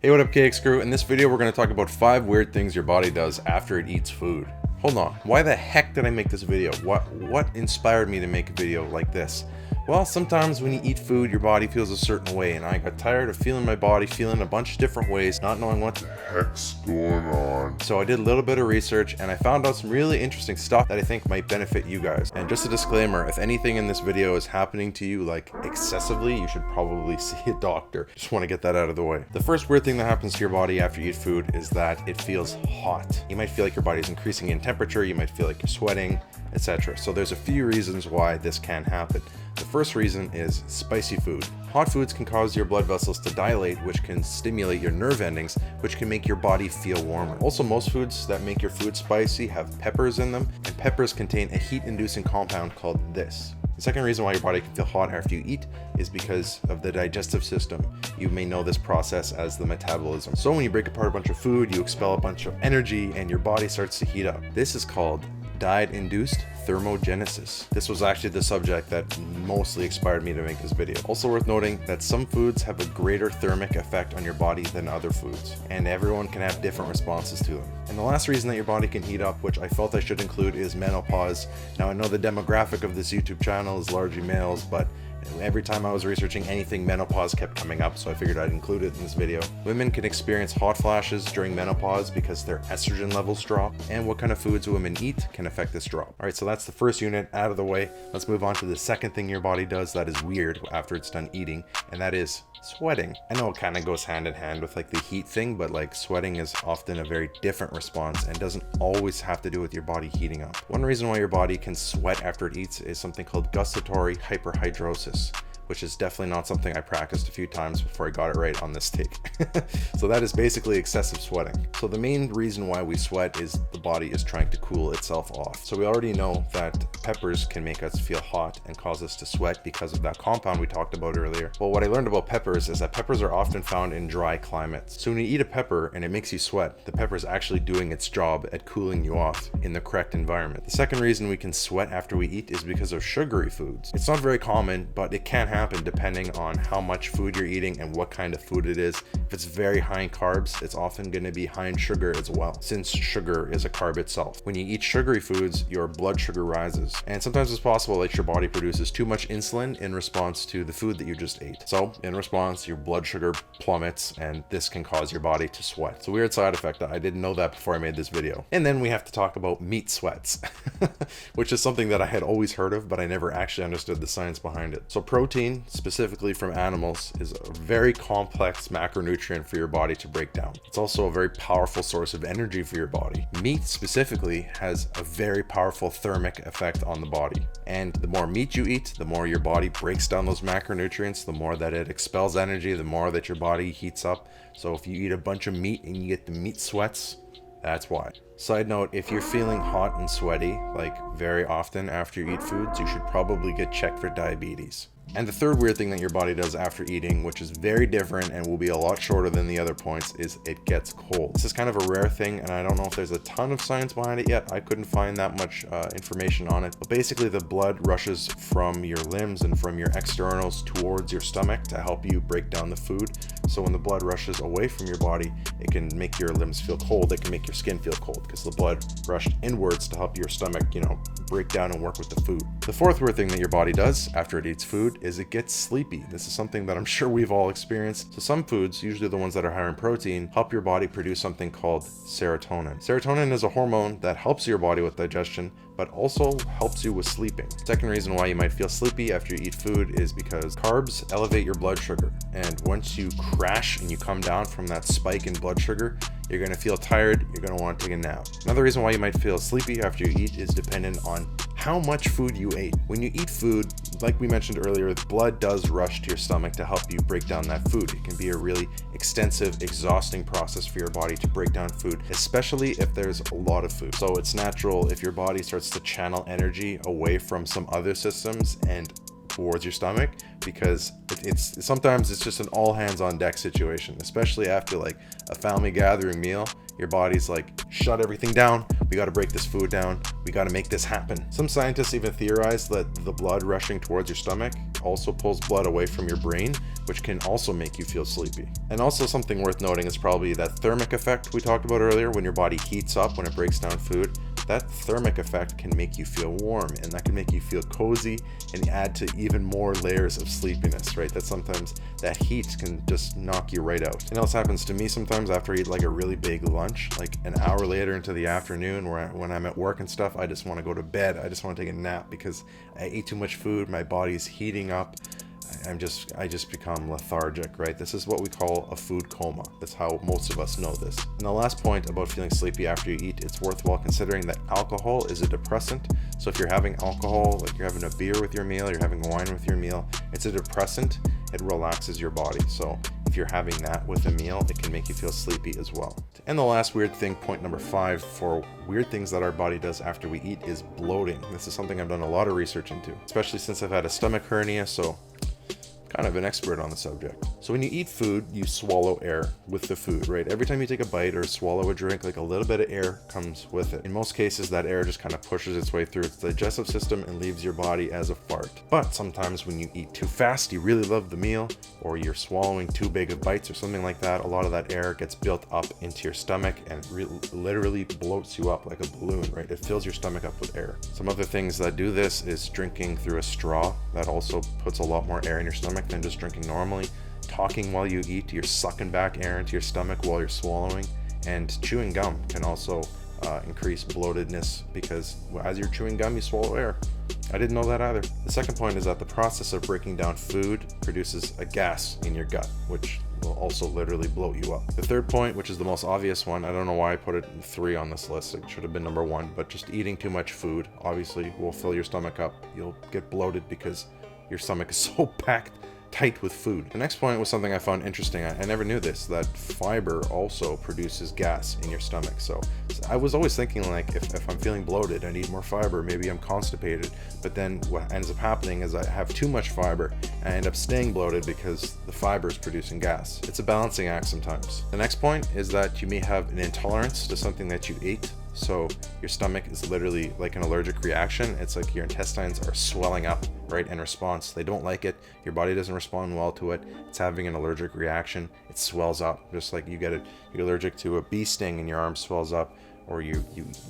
Hey, what up, KX crew? In this video, we're going to talk about 5 weird things your body does after it eats food. Hold on, why the heck did I make this video? What inspired me to make a video like this? Well, sometimes when you eat food, your body feels a certain way, and I got tired of feeling my body feeling a bunch of different ways, not knowing what the heck's going on. So I did a little bit of research, and I found out some really interesting stuff that I think might benefit you guys. And just a disclaimer, if anything in this video is happening to you like excessively, you should probably see a doctor. Just want to get that out of the way. The first weird thing that happens to your body after you eat food is that it feels hot. You might feel like your body's increasing in temperature, you might feel like you're sweating, etc. So there's a few reasons why this can happen. The first reason is spicy food. Hot foods can cause your blood vessels to dilate, which can stimulate your nerve endings, which can make your body feel warmer. Also, most foods that make your food spicy have peppers in them, and peppers contain a heat-inducing compound called this. The second reason why your body can feel hot after you eat is because of the digestive system. You may know this process as the metabolism. So when you break apart a bunch of food, you expel a bunch of energy and your body starts to heat up. This is called diet-induced thermogenesis. This was actually the subject that mostly inspired me to make this video. Also worth noting that some foods have a greater thermic effect on your body than other foods, and everyone can have different responses to them. And the last reason that your body can heat up, which I felt I should include, is menopause. Now, I know the demographic of this YouTube channel is largely males, but every time I was researching anything, menopause kept coming up, so I figured I'd include it in this video. Women can experience hot flashes during menopause because their estrogen levels drop, and what kind of foods women eat can affect this drop. Alright, so that's the first unit out of the way. Let's move on to the second thing your body does that is weird after it's done eating, and that is sweating. I know it kind of goes hand in hand with like the heat thing, but like sweating is often a very different response and doesn't always have to do with your body heating up. One reason why your body can sweat after it eats is something called gustatory hyperhidrosis, which is definitely not something I practiced a few times before I got it right on this take. So that is basically excessive sweating. So the main reason why we sweat is the body is trying to cool itself off. So we already know that peppers can make us feel hot and cause us to sweat because of that compound we talked about earlier. Well, what I learned about peppers is that peppers are often found in dry climates. So when you eat a pepper and it makes you sweat, the pepper is actually doing its job at cooling you off in the correct environment. The second reason we can sweat after we eat is because of sugary foods. It's not very common, but it can happen depending on how much food you're eating and what kind of food it is. If it's very high in carbs, it's often going to be high in sugar as well, since sugar is a carb itself. When you eat sugary foods, your blood sugar rises, and sometimes it's possible that your body produces too much insulin in response to the food that you just ate. So in response, your blood sugar plummets, and this can cause your body to sweat. It's a weird side effect. I didn't know that before I made this video. And then we have to talk about meat sweats, which is something that I had always heard of, but I never actually understood the science behind it. So protein, specifically from animals, is a very complex macronutrient for your body to break down. It's also a very powerful source of energy for your body. Meat specifically has a very powerful thermic effect on the body. And the more meat you eat, the more your body breaks down those macronutrients, the more that it expels energy, the more that your body heats up. So if you eat a bunch of meat and you get the meat sweats, that's why. Side note, if you're feeling hot and sweaty, like very often after you eat foods, you should probably get checked for diabetes. And the third weird thing that your body does after eating, which is very different and will be a lot shorter than the other points, is it gets cold. This is kind of a rare thing, and I don't know if there's a ton of science behind it yet. I couldn't find that much information on it. But basically, the blood rushes from your limbs and from your externals towards your stomach to help you break down the food. So when the blood rushes away from your body, it can make your limbs feel cold. It can make your skin feel cold because the blood rushed inwards to help your stomach, break down and work with the food. The fourth weird thing that your body does after it eats food is it gets sleepy. This is something that I'm sure we've all experienced. So some foods, usually the ones that are higher in protein, help your body produce something called serotonin. Serotonin is a hormone that helps your body with digestion, but also helps you with sleeping. Second reason why you might feel sleepy after you eat food is because carbs elevate your blood sugar. And once you crash and you come down from that spike in blood sugar, you're going to feel tired, you're going to want to take a nap. Another reason why you might feel sleepy after you eat is dependent on how much food you ate. When you eat food, like we mentioned earlier, blood does rush to your stomach to help you break down that food. It can be a really extensive, exhausting process for your body to break down food, especially if there's a lot of food. So it's natural if your body starts to channel energy away from some other systems and towards your stomach, because it's sometimes it's just an all hands on deck situation, especially after like a family gathering meal. Your body's like, shut everything down, we got to break this food down, we got to make this happen. Some scientists even theorize that the blood rushing towards your stomach also pulls blood away from your brain, which can also make you feel sleepy. And also something worth noting is probably that thermic effect we talked about earlier. When your body heats up, when it breaks down food, that thermic effect can make you feel warm, and that can make you feel cozy and add to even more layers of sleepiness, right? That sometimes that heat can just knock you right out. You know, this happens to me sometimes after I eat like a really big lunch, like an hour later into the afternoon when I'm at work and stuff, I just want to go to bed. I just want to take a nap because I ate too much food, my body's heating up. I just become lethargic, right? This is what we call a food coma. That's how most of us know this. And the last point about feeling sleepy after you eat, it's worthwhile considering that alcohol is a depressant. So if you're having alcohol, like you're having a beer with your meal, you're having wine with your meal, it's a depressant. It relaxes your body. So if you're having that with a meal, it can make you feel sleepy as well. And the last weird thing, point number 5, for weird things that our body does after we eat is bloating. This is something I've done a lot of research into, especially since I've had a stomach hernia, so kind of an expert on the subject. So when you eat food, you swallow air with the food, right? Every time you take a bite or swallow a drink, like a little bit of air comes with it. In most cases, that air just kind of pushes its way through its digestive system and leaves your body as a fart. But sometimes when you eat too fast, you really love the meal, or you're swallowing too big of bites or something like that, a lot of that air gets built up into your stomach and literally bloats you up like a balloon, right? It fills your stomach up with air. Some other things that do this is drinking through a straw. That also puts a lot more air in your stomach than just drinking normally. Talking while you eat, you're sucking back air into your stomach while you're swallowing. And chewing gum can also increase bloatedness, because as you're chewing gum, you swallow air. I didn't know that either. The second point is that the process of breaking down food produces a gas in your gut, which will also literally bloat you up. The third point, which is the most obvious one, I don't know why I put it 3 on this list, it should have been number 1, but just eating too much food obviously will fill your stomach up. You'll get bloated because your stomach is so packed tight with food. The next point was something I found interesting. I never knew this, that fiber also produces gas in your stomach. So I was always thinking, like, if I'm feeling bloated, I need more fiber, maybe I'm constipated. But then what ends up happening is I have too much fiber and I end up staying bloated because the fiber is producing gas. It's a balancing act sometimes. The next point is that you may have an intolerance to something that you ate. So your stomach is literally like an allergic reaction. It's like your intestines are swelling up, right, in response. They don't like it. Your body doesn't respond well to it. It's having an allergic reaction. It swells up, just like you're allergic to a bee sting and your arm swells up, or you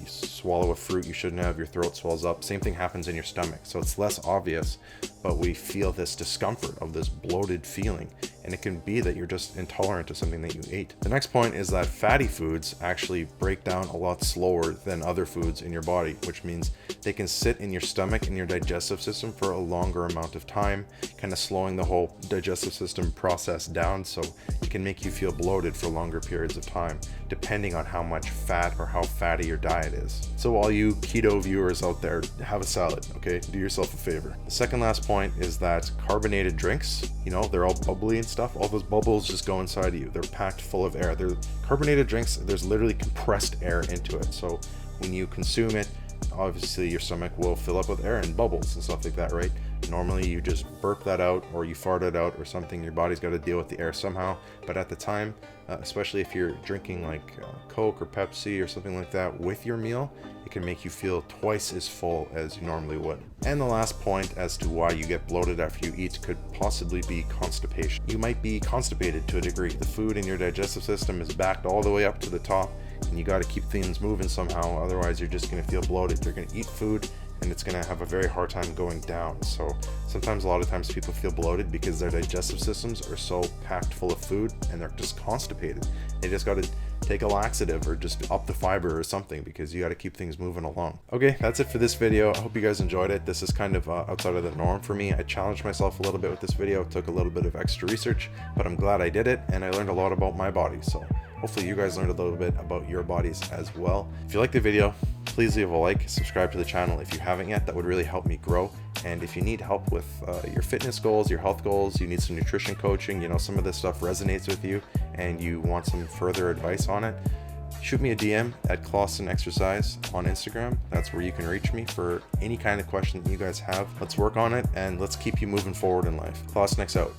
swallow a fruit you shouldn't have, your throat swells up. Same thing happens in your stomach. So it's less obvious, but we feel this discomfort of this bloated feeling, and it can be that you're just intolerant to something that you ate. The next point is that fatty foods actually break down a lot slower than other foods in your body, which means they can sit in your stomach and your digestive system for a longer amount of time, kind of slowing the whole digestive system process down, so it can make you feel bloated for longer periods of time, depending on how much fat or how fatty your diet is. So all you keto viewers out there, have a salad, okay? Do yourself a favor. The second last point is that carbonated drinks, they're all bubbly and stuff. All those bubbles just go inside of you. They're packed full of air. They're carbonated drinks, there's literally compressed air into it. So when you consume it, obviously your stomach will fill up with air and bubbles and stuff like that, right? Normally you just burp that out, or you fart it out or something. Your body's got to deal with the air somehow. But at the time, especially if you're drinking like Coke or Pepsi or something like that with your meal, it can make you feel twice as full as you normally would. And the last point as to why you get bloated after you eat could possibly be constipation. You might be constipated to a degree. The food in your digestive system is backed all the way up to the top, and you got to keep things moving somehow. Otherwise, you're just going to feel bloated. You're going to eat food and it's going to have a very hard time going down. So sometimes, a lot of times, people feel bloated because their digestive systems are so packed full of food and they're just constipated. They just got to take a laxative or just up the fiber or something, because you got to keep things moving along. Okay, that's it for this video. I hope you guys enjoyed it. This is kind of outside of the norm for me. I challenged myself a little bit with this video. It took a little bit of extra research, but I'm glad I did it, and I learned a lot about my body. So hopefully you guys learned a little bit about your bodies as well. If you liked the video, please leave a like, subscribe to the channel if you haven't yet. That would really help me grow. And if you need help with your fitness goals, your health goals, you need some nutrition coaching, some of this stuff resonates with you and you want some further advice on it, shoot me a DM at Clausen Exercise on Instagram. That's where you can reach me for any kind of question that you guys have. Let's work on it and let's keep you moving forward in life. Clausen X out.